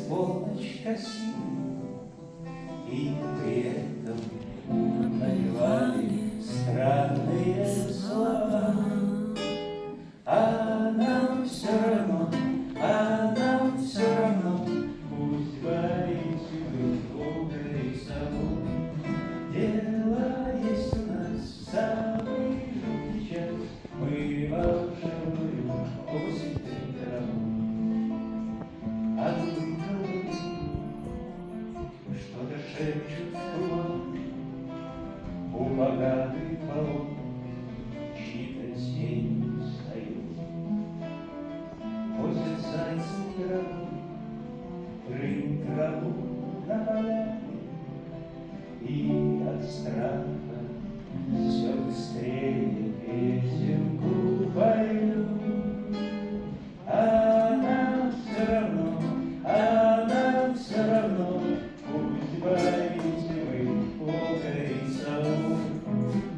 полночь косы, и при этом напевали странные слова. А нам все равно, пусть боитесь вы добрый собой. Дело есть у нас в самый жуткий час, мы волшебную осень траву. А вы что-то шепчут в туман, у богатых полот чьи-то тени встают. Возят зайцы траву, рынь траву на поляне, и от страха все быстрее песенку пою. А нам все равно, пусть боитесь вы волка и сову.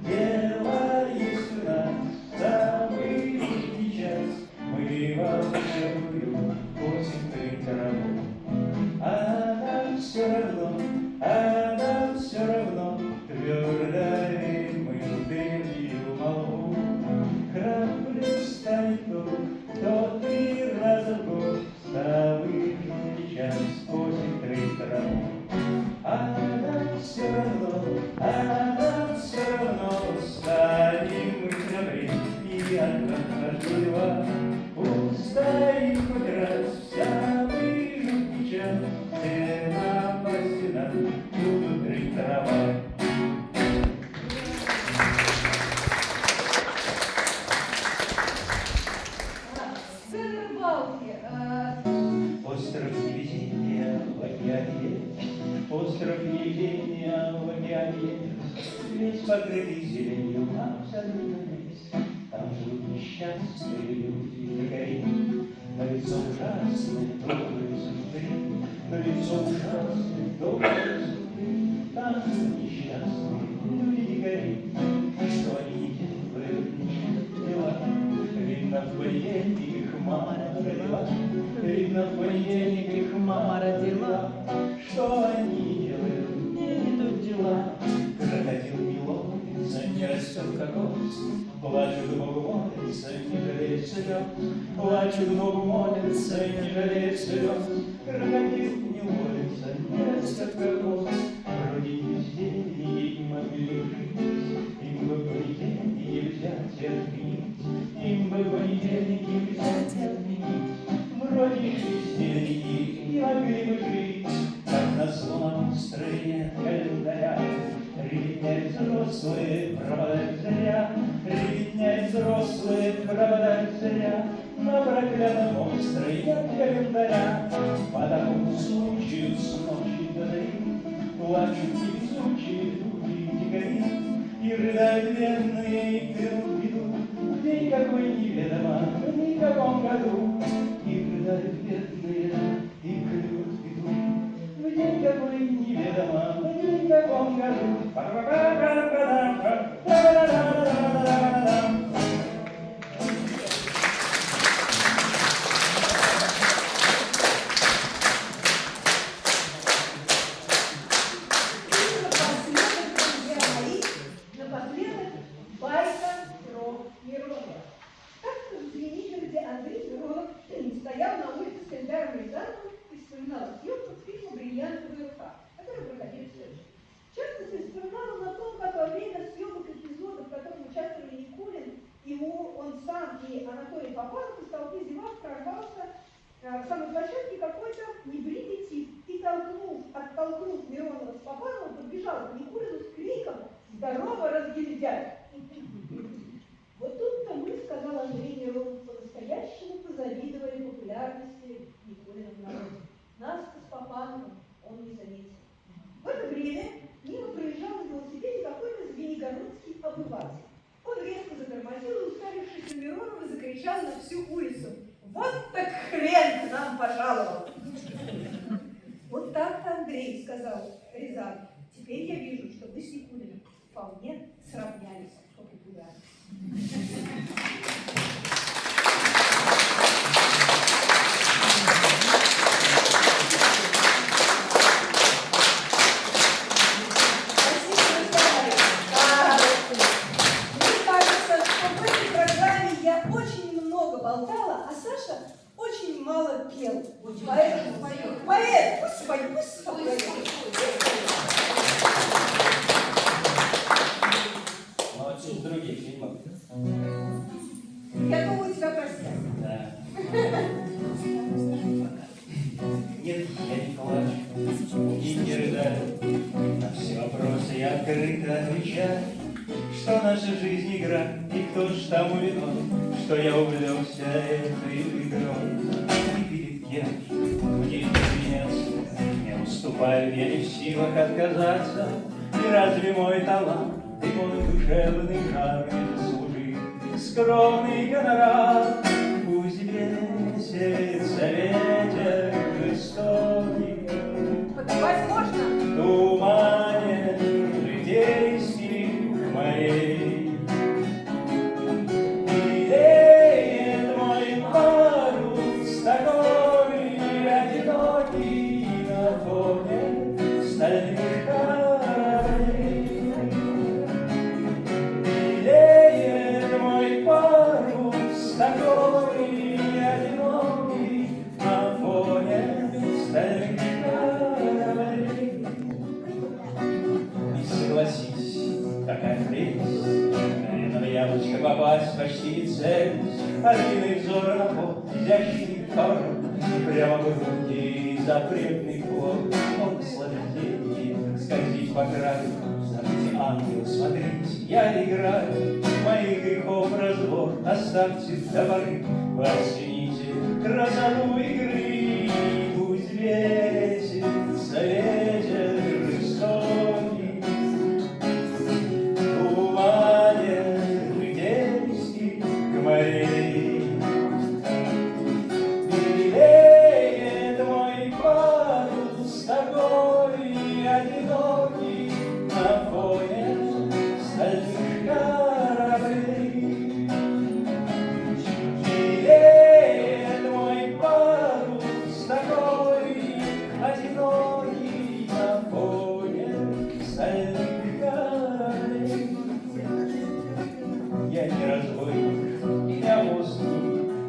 Дело есть у нас самый жуткий час, мы волшебную осень траву. А нам все равно, твердо верим мы в древнюю молву. Храбрый станет тот и раз в год, самый жуткий час осень траву. А нам все равно, станем мы храбрее и отважливо. Устоим хоть раз в самый жуткий час, все напасти будут рыть трава. Сцена рыбалки. Остров невезения в океане, остров невезения в океане, весь покрытый зеленью, абсолютно весь. Там живут несчастные люди, дикари, на лицо ужасные добрые судьбы, на лицо ужасные добрые судьбы. Там живут несчастные люди, дикари, что они не делают, нет дела. Видно, в понедельник их мама родила, видно, в понедельник их мама родила. Что они делают, не идут дела. Крокодил не ловится, не растет кокос, плачут Богу молятся, не жалеют слез. Плачут Богу молятся, не жалеют слез. Крокодил не ловится, не растет кокос. Вроде везде и могли жить, им бы понедельник взять и отменить, им бы понедельник взять и отменить. Вроде везде и могли бы жить, как на сломанном строении календаря. Ребятня взрослые, пропадать зря, ребятня взрослые, пропадать зря. На проклятом острове нет календаря. По такому случаю с ночи до зари плачут невезучие люди дикари, и рыдают бедные, и берут беду в день какой неведомо, в никаком году. И рыдают бедные, и берут беду в день какой неведомо, в никаком году. Напоследок байка про Миронова. Как-то в Звенигороде Андрей Миронов стоял на улице с Календаром Рязановым и вспоминал съемку фильма «Бриллиантовая рука», который проходил в Сочи. В частности, вспоминал на том, как во время съемок эпизодов, в котором участвовали Никулин, он сам и Анатолий Попанов из толпы зевак прорвался в самой площадке какой-то небритый тип и, оттолкнув Миронова с Попановым, подбежал к Никулину с криком «Здорово, разгильдяй!». Вот тут-то мы, сказал Андрей Миронов, по-настоящему позавидовали популярности Никулина в народе. Нас-то с Попановым он не заметил. В это время мимо проезжал на велосипеде какой-то звенигородский обыватель. Он резко затормозил и, уставившись на Миронова, закричал на всю улицу: «Вот так хрен к нам пожаловал!» «Вот так-то, Андрей, — сказал Рязанов, — теперь я вижу, что вы с Никулиным вполне сравнялись по популярности». Поэт, пусть споет, пусть споет. Но из других фильмов. Я думаю, тебя простят. Да. Нет, я не плачу и не рыдаю. На все вопросы я открыто отвечаю, что наша жизнь игра, и кто ж тому виной, что я увлекся этой игрой. И перед кем мне извиняться, не уступаю, я не в силах отказаться. И разве мой талант и мой душевный жар не заслужит скромный гонорар? Пусть бесится ветер жестокий, Подавать можно? тумане житейских морей. Белеет мой парус такой одинокий на фоне стальных кораблей. Белеет мой парус такой одинокий на фоне стальных кораблей. И согласись, какая прелесть, на яблочко попасть почти не целюсь, один взор на пол, изящный хором, прямо в руки запретный плод. Он наслаждение скользить по краю, смотрите, ангел, смотрите, я играю, моих грехов разбор оставьте до поры, оцените красоту игры. Пусть бесится ветер жестокий, тумане житейских морей. Белеет мой парус такой одинокий на фоне стальных кораблей. Белеет мой парус такой одинокий на фоне стальных кораблей. Я не разбойник, не апостол,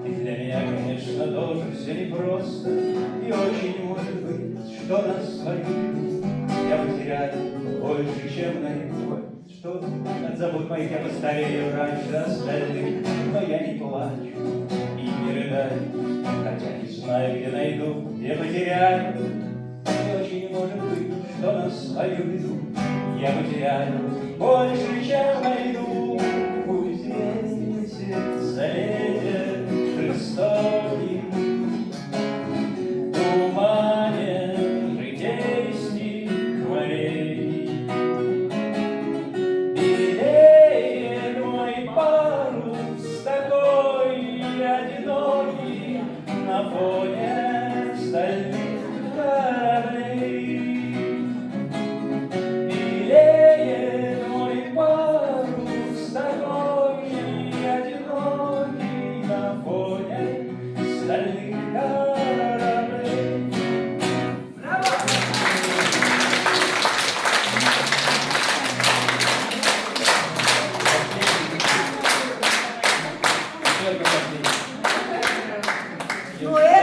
и для меня, конечно, тоже все непросто. И очень может быть, что нас свою я потеряю больше, чем на любовь. Что от забот моих я постарею раньше остальных, но я не плачу и не рыдаю, хотя не знаю, где найду, где потеряю. И очень может быть, что на свою беду я потеряю больше, чем найду. Пусть ветер